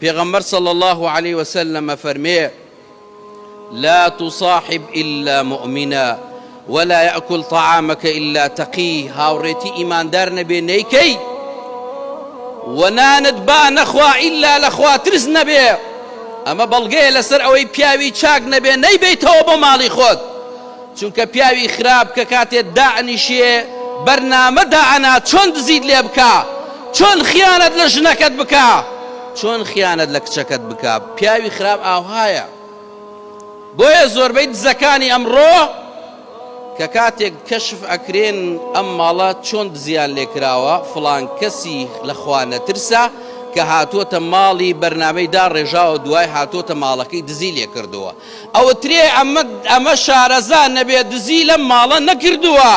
پیغمبر صلى الله عليه وسلم فرمي لا تصاحب إلا مؤمنا ولا يأكل طعامك إلا تقي. هاوريتي إيمان دار نبي نيكي وناند با نخوا إلا لخوا ترز نبي. أما بلغي لسر أوي بياوي چاك نبي نيبيتو بمالي خود چونك بياوي خراب ككاتي داعني شي برنامه داعنا چون تزيد لي بكا چون خيانت لجنكت بكا چون خيانت لكچكت بكا بياوي خراب آوهايا بۆیە زۆربەی دزەکانی ئەمڕۆ کە کاتێک کەشف ئەکرێن ئەم ماڵە چۆن دزیان لێکراوە فڵان کەسی لەخوا نەترسە کە هاتووەتە ماڵی بەرنامەیدا ڕێژاوە دوای هاتووەتە ماڵەکەی دزی لێ کردووە. ئەوە ترێ ئەمە شارەزا نەبێ دزی لەم ماڵە نەکردووە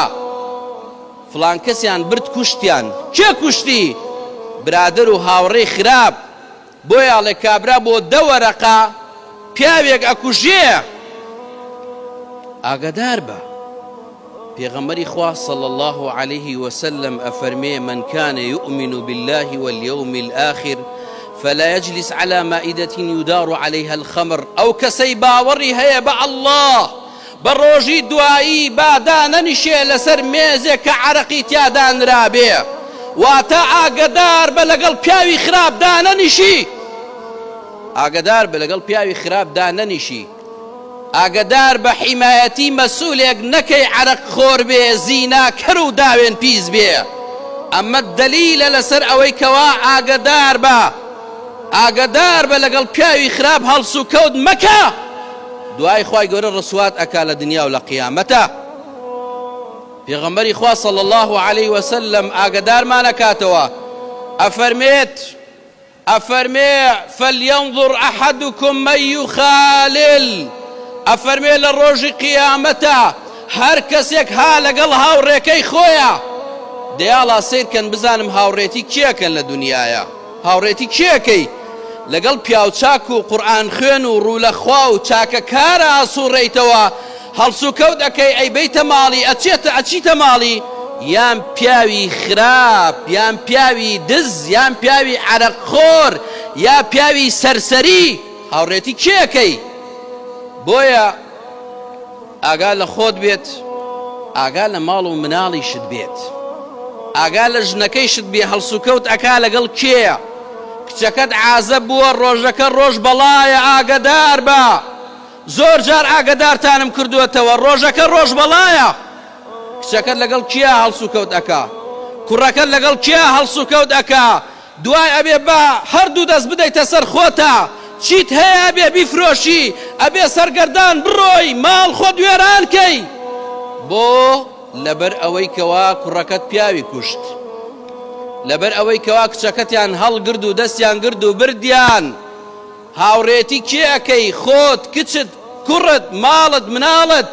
فڵان کەسیان برد کوشتیان. کێ کوشتی؟ برادر و هاوڕێی خراپ. بۆیە ئەڵێ کابرا بۆ دەوەرەقا پیاوێک ئەکوژێ ئاگادار بە. پێغەمبەری خوا صلى الله عليه وسلم أفرمي من كان يؤمن بالله واليوم الآخر فلا يجلس على مائدة يدار عليها الخمر أو كسي باوەڕی هەیە بە الله بەڕۆژی دوایی بادانەنیشێ لەسەر مێزێک کە عەرەقی تیادانرابێ واتە ئاگادار بە لەگەڵ پیاوی خراپ دانەنیشی. ئاگادار بە لەگەڵ پیاوی خراپ دانەنیشی. ئاگادار بە حیمایەتی مەسئولێک نەکەی عەرەق خۆر بێ زیناکەر و داوێن پیس بێ. ئەمە دەلیلە لەسەر ئەوەی کەوا ئاگادار بە ئاگادار بە لەگەڵ پیاوی خراپ هەڵس و کەوت مەکە دوای خوای گەورە ڕسوات ئەکا لە دنیا و لە قیامەتە. پێغەمبەری خوا صلى الله عليه وسلم ئاگادارمان ئەکاتەوە ئەفەرمێ فلينظر أحدكم من يخالل. ئەفەرمێ لە ڕۆژی قیامەتە هەر کەسێک ها لەگەڵ هاوڕێکەی خۆیە دەیاڵا سیرکەن بزانم هاوڕێتی کێکەن لە دنیاە. هاوڕێتی کێکەی؟ لەگەڵ پیاوچاک و قورئان خوێن و ڕوو لە خوا و چاکەکارە ئاسوڕێیتەوە هەڵس و کەوت ئەکەی ئەی بەیتە ماڵی ئەچیتە ماڵی یان پیاوی خراپ یان پیاوی دز یان پیاوی عەرەقخۆر یا پیاوی سەرسەری هاوڕێتی کێکەی؟ بۆیە ئاگا لە خۆت بێت، ئاگا لە ماڵ و مناڵیشت بێت، ئاگا لە ژنەکەیشت بێ هەڵس و کەوت ئەکا لەگەڵ کێیە. کچەکەت عازە بووە ڕۆژەکە ڕۆژ بەڵایە ئاگادار بە. زۆر جار ئاگادارتانم کردووەتەوە ڕۆژەکە ڕۆژ بەڵایە. کچەکەت لەگەڵ کیا هەڵس و کەوت ئەکا؟ کوڕەکەت لەگەڵ کیا هەڵس و کەوت ئەکا؟ دوای ئەبێ بە هەردوو دەست بدەیتە سەر خۆتە چیت هەیە ئەبێ بیفرۆشی ئەبێ سەرگەردان بڕۆی ماڵ خۆ دوێران کەی بۆ لەبەر ئەوەی کەوا کوڕەکەت پیاوی کوشت، لەبەر ئەوەی کەوا کچەکەتیان هەڵگرد و دەستیان گرد و بردیان. هاوڕێتی کێ ئەکەی؟ خۆت، کچت، کوڕت، ماڵت، مناڵت